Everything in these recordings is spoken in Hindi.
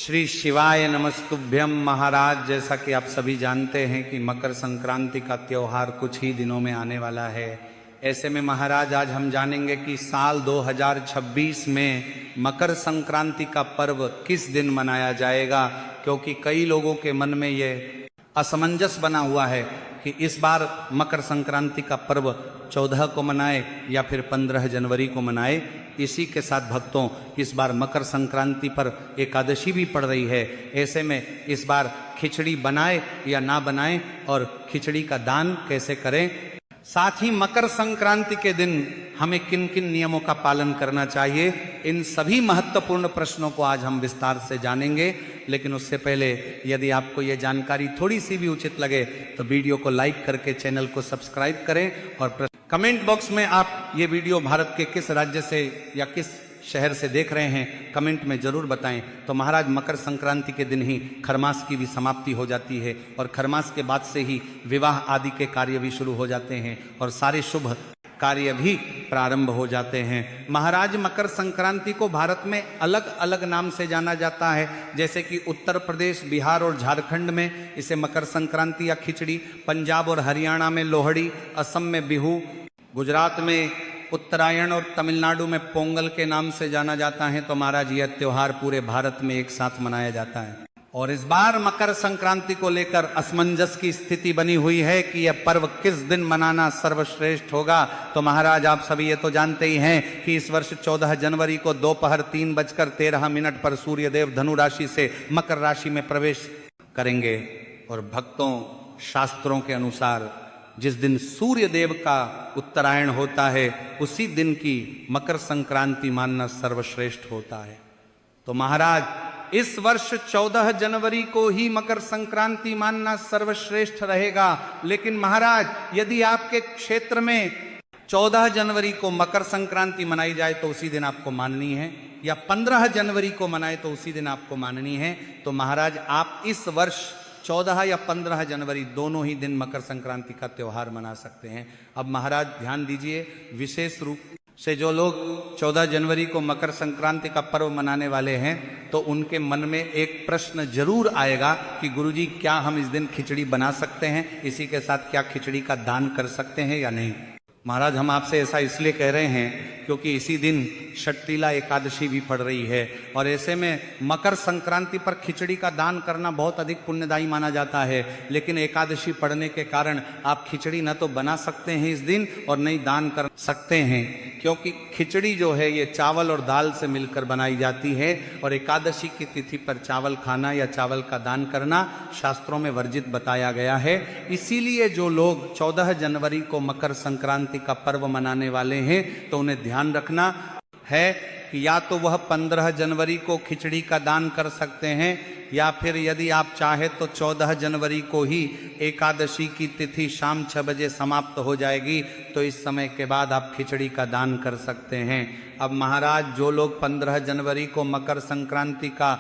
श्री शिवाय नमस्तुभ्यम। महाराज, जैसा कि आप सभी जानते हैं कि मकर संक्रांति का त्योहार कुछ ही दिनों में आने वाला है। ऐसे में महाराज आज हम जानेंगे कि साल 2026 में मकर संक्रांति का पर्व किस दिन मनाया जाएगा, क्योंकि कई लोगों के मन में ये असमंजस बना हुआ है कि इस बार मकर संक्रांति का पर्व 14 को मनाए या फिर 15 जनवरी को मनाए। इसी के साथ भक्तों, इस बार मकर संक्रांति पर एकादशी भी पड़ रही है। ऐसे में इस बार खिचड़ी बनाए या ना बनाए और खिचड़ी का दान कैसे करें, साथ ही मकर संक्रांति के दिन हमें किन किन नियमों का पालन करना चाहिए, इन सभी महत्वपूर्ण प्रश्नों को आज हम विस्तार से जानेंगे। लेकिन उससे पहले यदि आपको यह जानकारी थोड़ी सी भी उचित लगे तो वीडियो को लाइक करके चैनल को सब्सक्राइब करें और कमेंट बॉक्स में आप ये वीडियो भारत के किस राज्य से या किस शहर से देख रहे हैं कमेंट में जरूर बताएं। तो महाराज, मकर संक्रांति के दिन ही खरमास की भी समाप्ति हो जाती है और खरमास के बाद से ही विवाह आदि के कार्य भी शुरू हो जाते हैं और सारे शुभ कार्य भी प्रारंभ हो जाते हैं। महाराज, मकर संक्रांति को भारत में अलग अलग नाम से जाना जाता है, जैसे कि उत्तर प्रदेश, बिहार और झारखंड में इसे मकर संक्रांति या खिचड़ी, पंजाब और हरियाणा में लोहड़ी, असम में बिहू, गुजरात में उत्तरायण और तमिलनाडु में पोंगल के नाम से जाना जाता है। तो महाराज, यह त्योहार पूरे भारत में एक साथ मनाया जाता है और इस बार मकर संक्रांति को लेकर असमंजस की स्थिति बनी हुई है कि यह पर्व किस दिन मनाना सर्वश्रेष्ठ होगा। तो महाराज, आप सभी ये तो जानते ही हैं कि इस वर्ष 14 जनवरी को दोपहर 3:13 पर सूर्यदेव धनु राशि से मकर राशि में प्रवेश करेंगे और भक्तों, शास्त्रों के अनुसार जिस दिन सूर्य देव का उत्तरायण होता है उसी दिन की मकर संक्रांति मानना सर्वश्रेष्ठ होता है। तो महाराज, इस वर्ष 14 जनवरी को ही मकर संक्रांति मानना सर्वश्रेष्ठ रहेगा। लेकिन महाराज, यदि आपके क्षेत्र में 14 जनवरी को मकर संक्रांति मनाई जाए तो उसी दिन आपको माननी है, या 15 जनवरी को मनाए तो उसी दिन आपको माननी है। तो महाराज, आप इस वर्ष 14 या 15 जनवरी दोनों ही दिन मकर संक्रांति का त्योहार मना सकते हैं। अब महाराज ध्यान दीजिए, विशेष रूप से जो लोग 14 जनवरी को मकर संक्रांति का पर्व मनाने वाले हैं तो उनके मन में एक प्रश्न जरूर आएगा कि गुरुजी, क्या हम इस दिन खिचड़ी बना सकते हैं, इसी के साथ क्या खिचड़ी का दान कर सकते हैं या नहीं। महाराज, हम आपसे ऐसा इसलिए कह रहे हैं क्योंकि इसी दिन षटतिला एकादशी भी पड़ रही है और ऐसे में मकर संक्रांति पर खिचड़ी का दान करना बहुत अधिक पुण्यदायी माना जाता है। लेकिन एकादशी पड़ने के कारण आप खिचड़ी न तो बना सकते हैं इस दिन और न ही दान कर सकते हैं, क्योंकि खिचड़ी जो है ये चावल और दाल से मिलकर बनाई जाती है और एकादशी की तिथि पर चावल खाना या चावल का दान करना शास्त्रों में वर्जित बताया गया है। इसीलिए जो लोग 14 जनवरी को मकर संक्रांति का पर्व मनाने वाले हैं तो उन्हें ध्यान रखना है कि या तो वह 15 जनवरी को खिचड़ी का दान कर सकते हैं, या फिर यदि आप चाहे तो 14 जनवरी को ही एकादशी की तिथि शाम 6 बजे समाप्त हो जाएगी, तो इस समय के बाद आप खिचड़ी का दान कर सकते हैं। अब महाराज, जो लोग 15 जनवरी को मकर संक्रांति का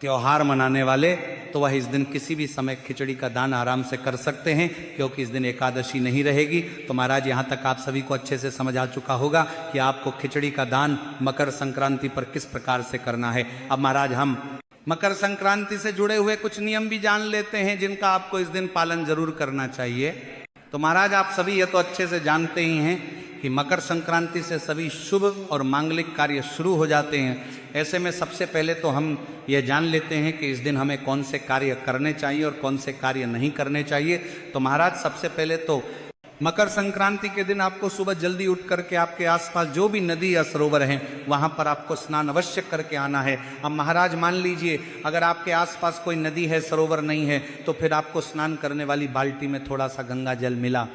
त्योहार मनाने वाले तो वह इस दिन किसी भी समय खिचड़ी का दान आराम से कर सकते हैं, क्योंकि इस दिन एकादशी नहीं रहेगी। तो महाराज, यहाँ तक आप सभी को अच्छे से समझ आ चुका होगा कि आपको खिचड़ी का दान मकर संक्रांति पर किस प्रकार से करना है। अब महाराज, हम मकर संक्रांति से जुड़े हुए कुछ नियम भी जान लेते हैं जिनका आपको इस दिन पालन जरूर करना चाहिए। तो महाराज, आप सभी ये तो अच्छे से जानते ही हैं कि मकर संक्रांति से सभी शुभ और मांगलिक कार्य शुरू हो जाते हैं। ऐसे में सबसे पहले तो हम ये जान लेते हैं कि इस दिन हमें कौन से कार्य करने चाहिए और कौन से कार्य नहीं करने चाहिए। तो महाराज, सबसे पहले तो मकर संक्रांति के दिन आपको सुबह जल्दी उठ करके आपके आसपास जो भी नदी या सरोवर हैं वहाँ पर आपको स्नान अवश्य करके आना है। अब महाराज, मान लीजिए अगर आपके आसपास कोई नदी है, सरोवर नहीं है, तो फिर आपको स्नान करने वाली बाल्टी में थोड़ा सा गंगा जल मिला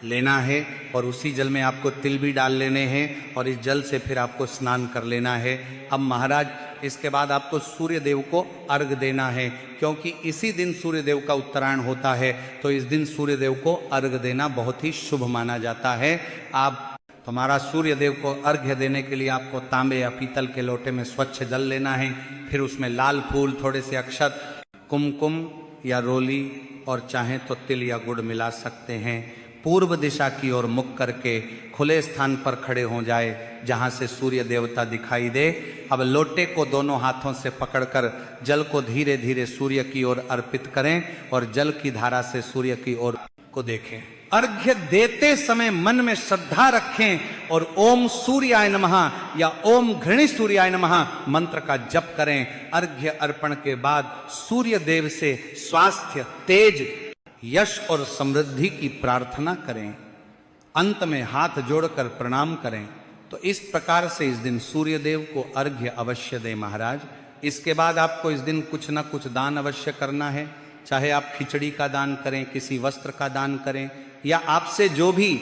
लेना है और उसी जल में आपको तिल भी डाल लेने हैं और इस जल से फिर आपको स्नान कर लेना है। अब महाराज, इसके बाद आपको सूर्य देव को अर्घ देना है, क्योंकि इसी दिन सूर्य देव का उत्तरायण होता है। तो इस दिन सूर्य देव को अर्घ देना बहुत ही शुभ माना जाता है। आप हमारा सूर्य देव को अर्घ्य देने के लिए आपको तांबे या पीतल के लोटे में स्वच्छ जल लेना है, फिर उसमें लाल फूल, थोड़े से अक्षत, कुमकुम या रोली और चाहें तो तिल या गुड़ मिला सकते हैं। पूर्व दिशा की ओर मुख करके खुले स्थान पर खड़े हो जाए जहां से सूर्य देवता दिखाई दे। अब लोटे को दोनों हाथों से पकड़कर जल को धीरे धीरे सूर्य की ओर अर्पित करें और जल की धारा से सूर्य की ओर को देखें। अर्घ्य देते समय मन में श्रद्धा रखें और ओम सूर्याय नमः या ओम घृणी सूर्याय नमः मंत्र का जप करें। अर्घ्य अर्पण के बाद सूर्य देव से स्वास्थ्य, तेज, यश और समृद्धि की प्रार्थना करें। अंत में हाथ जोड़कर प्रणाम करें। तो इस प्रकार से इस दिन सूर्य देव को अर्घ्य अवश्य दें महाराज। इसके बाद आपको इस दिन कुछ ना कुछ दान अवश्य करना है, चाहे आप खिचड़ी का दान करें, किसी वस्त्र का दान करें, या आपसे जो भी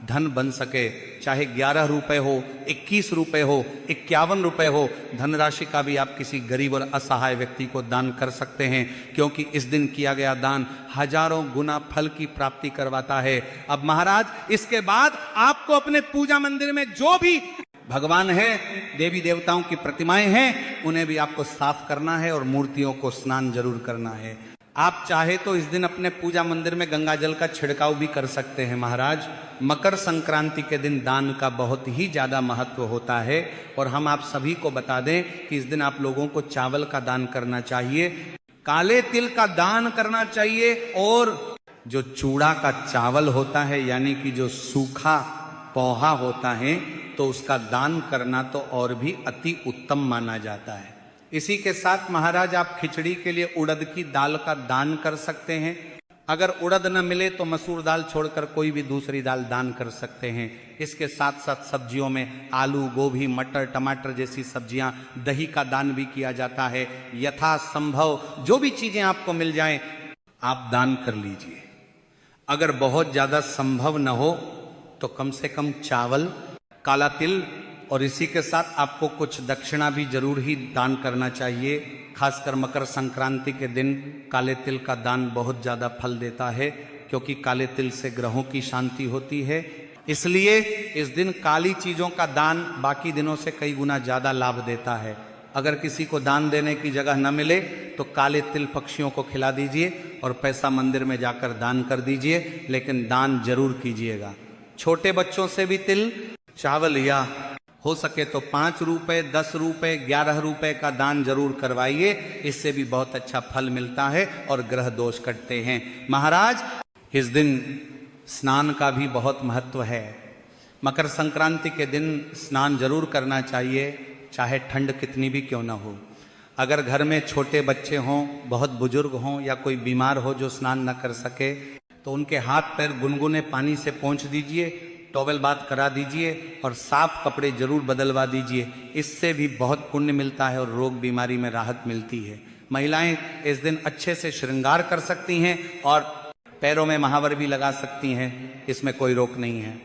धन बन सके, चाहे 11 रुपए हो, 21 रुपए हो, 51 रुपए हो, धनराशि का भी आप किसी गरीब और असहाय व्यक्ति को दान कर सकते हैं, क्योंकि इस दिन किया गया दान हजारों गुना फल की प्राप्ति करवाता है। अब महाराज इसके बाद आपको अपने पूजा मंदिर में जो भी भगवान है, देवी देवताओं की प्रतिमाएं हैं, उन्हें भी आपको साफ करना है और मूर्तियों को स्नान जरूर करना है। आप चाहे तो इस दिन अपने पूजा मंदिर में गंगा जल का छिड़काव भी कर सकते हैं महाराज। मकर संक्रांति के दिन दान का बहुत ही ज्यादा महत्व होता है और हम आप सभी को बता दें कि इस दिन आप लोगों को चावल का दान करना चाहिए, काले तिल का दान करना चाहिए, और जो चूड़ा का चावल होता है यानी कि जो सूखा पोहा होता है तो उसका दान करना तो और भी अति उत्तम माना जाता है। इसी के साथ महाराज आप खिचड़ी के लिए उड़द की दाल का दान कर सकते हैं। अगर उड़द न मिले तो मसूर दाल छोड़कर कोई भी दूसरी दाल दान कर सकते हैं। इसके साथ साथ सब्जियों में आलू, गोभी, मटर, टमाटर जैसी सब्जियां, दही का दान भी किया जाता है। यथा संभव जो भी चीजें आपको मिल जाएं आप दान कर लीजिए। अगर बहुत ज्यादा संभव न हो तो कम से कम चावल, काला तिल और इसी के साथ आपको कुछ दक्षिणा भी जरूर ही दान करना चाहिए। खासकर मकर संक्रांति के दिन काले तिल का दान बहुत ज्यादा फल देता है, क्योंकि काले तिल से ग्रहों की शांति होती है। इसलिए इस दिन काली चीजों का दान बाकी दिनों से कई गुना ज्यादा लाभ देता है। अगर किसी को दान देने की जगह न मिले तो काले तिल पक्षियों को खिला दीजिए और पैसा मंदिर में जाकर दान कर दीजिए, लेकिन दान जरूर कीजिएगा। छोटे बच्चों से भी तिल, चावल या हो सके तो 5 रुपए, 10 रुपए, 11 रुपए का दान जरूर करवाइए। इससे भी बहुत अच्छा फल मिलता है और ग्रह दोष कटते हैं। महाराज इस दिन स्नान का भी बहुत महत्व है। मकर संक्रांति के दिन स्नान जरूर करना चाहिए, चाहे ठंड कितनी भी क्यों ना हो। अगर घर में छोटे बच्चे हों, बहुत बुजुर्ग हों या कोई बीमार हो जो स्नान न कर सके, तो उनके हाथ पैर गुनगुने पानी से पोंछ दीजिए, टॉवेल बात करा दीजिए और साफ कपड़े जरूर बदलवा दीजिए। इससे भी बहुत पुण्य मिलता है और रोग बीमारी में राहत मिलती है। महिलाएं इस दिन अच्छे से श्रृंगार कर सकती हैं और पैरों में महावर भी लगा सकती हैं, इसमें कोई रोक नहीं है।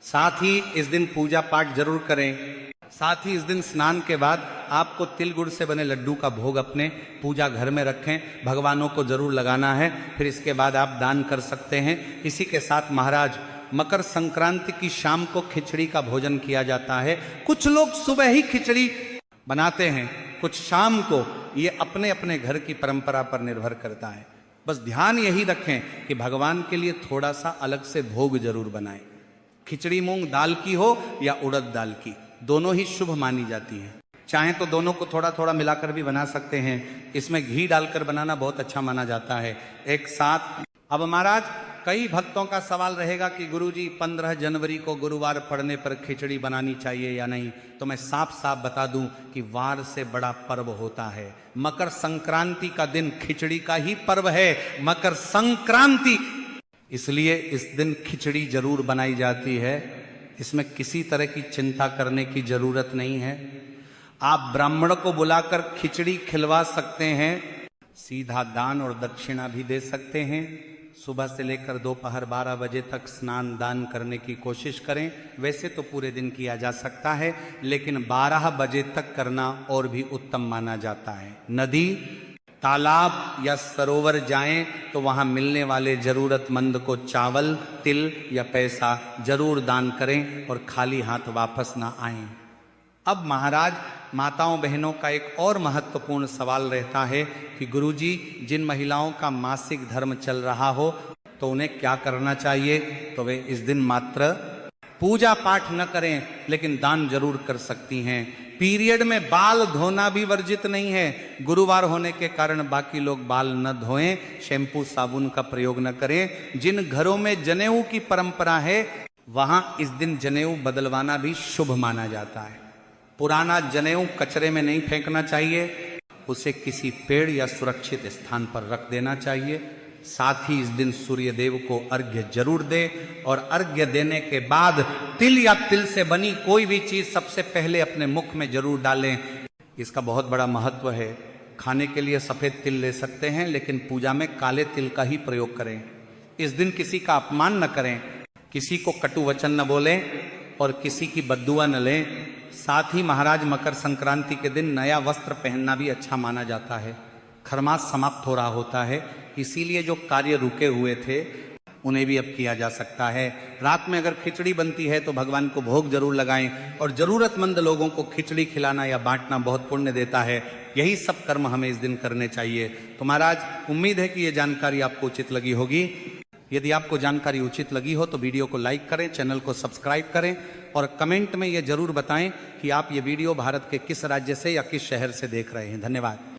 साथ ही इस दिन पूजा पाठ जरूर करें। साथ ही इस दिन स्नान के बाद आपको तिल गुड़ से बने लड्डू का भोग अपने पूजा घर में रखें, भगवानों को जरूर लगाना है। फिर इसके बाद आप दान कर सकते हैं। इसी के साथ महाराज मकर संक्रांति की शाम को खिचड़ी का भोजन किया जाता है। कुछ लोग सुबह ही खिचड़ी बनाते हैं, कुछ शाम को। ये अपने अपने घर की परंपरा पर निर्भर करता है। बस ध्यान यही रखें कि भगवान के लिए थोड़ा सा अलग से भोग जरूर बनाएं। खिचड़ी मूंग दाल की हो या उड़द दाल की, दोनों ही शुभ मानी जाती है। चाहे तो दोनों को थोड़ा थोड़ा मिलाकर भी बना सकते हैं। इसमें घी डालकर बनाना बहुत अच्छा माना जाता है एक साथ। अब महाराज कई भक्तों का सवाल रहेगा कि गुरुजी 15 जनवरी को गुरुवार पड़ने पर खिचड़ी बनानी चाहिए या नहीं। तो मैं साफ साफ बता दूं कि वार से बड़ा पर्व होता है। मकर संक्रांति का दिन खिचड़ी का ही पर्व है, मकर संक्रांति। इसलिए इस दिन खिचड़ी जरूर बनाई जाती है। इसमें किसी तरह की चिंता करने की जरूरत नहीं है। आप ब्राह्मण को बुलाकर खिचड़ी खिलवा सकते हैं, सीधा दान और दक्षिणा भी दे सकते हैं। सुबह से लेकर दोपहर 12 बजे तक स्नान दान करने की कोशिश करें। वैसे तो पूरे दिन किया जा सकता है, लेकिन 12 बजे तक करना और भी उत्तम माना जाता है। नदी, तालाब या सरोवर जाएं तो वहां मिलने वाले जरूरतमंद को चावल, तिल या पैसा जरूर दान करें और खाली हाथ वापस ना आएं। अब महाराज माताओं बहनों का एक और महत्वपूर्ण सवाल रहता है कि गुरुजी जिन महिलाओं का मासिक धर्म चल रहा हो तो उन्हें क्या करना चाहिए? तो वे इस दिन मात्र पूजा पाठ न करें, लेकिन दान जरूर कर सकती हैं। पीरियड में बाल धोना भी वर्जित नहीं है। गुरुवार होने के कारण बाकी लोग बाल न धोएं, शैम्पू साबुन का प्रयोग न करें। जिन घरों में जनेऊ की परंपरा है वहां इस दिन जनेऊ बदलवाना भी शुभ माना जाता है। पुराना जनेऊ कचरे में नहीं फेंकना चाहिए, उसे किसी पेड़ या सुरक्षित स्थान पर रख देना चाहिए। साथ ही इस दिन सूर्य देव को अर्घ्य जरूर दे, और अर्घ्य देने के बाद तिल या तिल से बनी कोई भी चीज सबसे पहले अपने मुख में जरूर डालें। इसका बहुत बड़ा महत्व है। खाने के लिए सफेद तिल ले सकते हैं, लेकिन पूजा में काले तिल का ही प्रयोग करें। इस दिन किसी का अपमान न करें, किसी को कटु वचन न बोलें और किसी की बद्दुआ न लें। साथ ही महाराज मकर संक्रांति के दिन नया वस्त्र पहनना भी अच्छा माना जाता है। खरमास समाप्त हो रहा होता है, इसीलिए जो कार्य रुके हुए थे उन्हें भी अब किया जा सकता है। रात में अगर खिचड़ी बनती है तो भगवान को भोग जरूर लगाएं, और जरूरतमंद लोगों को खिचड़ी खिलाना या बांटना बहुत पुण्य देता है। यही सब कर्म हमें इस दिन करने चाहिए। तो महाराज उम्मीद है कि ये जानकारी आपको उचित लगी होगी। यदि आपको जानकारी उचित लगी हो तो वीडियो को लाइक करें, चैनल को सब्सक्राइब करें, और कमेंट में ये जरूर बताएं कि आप ये वीडियो भारत के किस राज्य से या किस शहर से देख रहे हैं। धन्यवाद।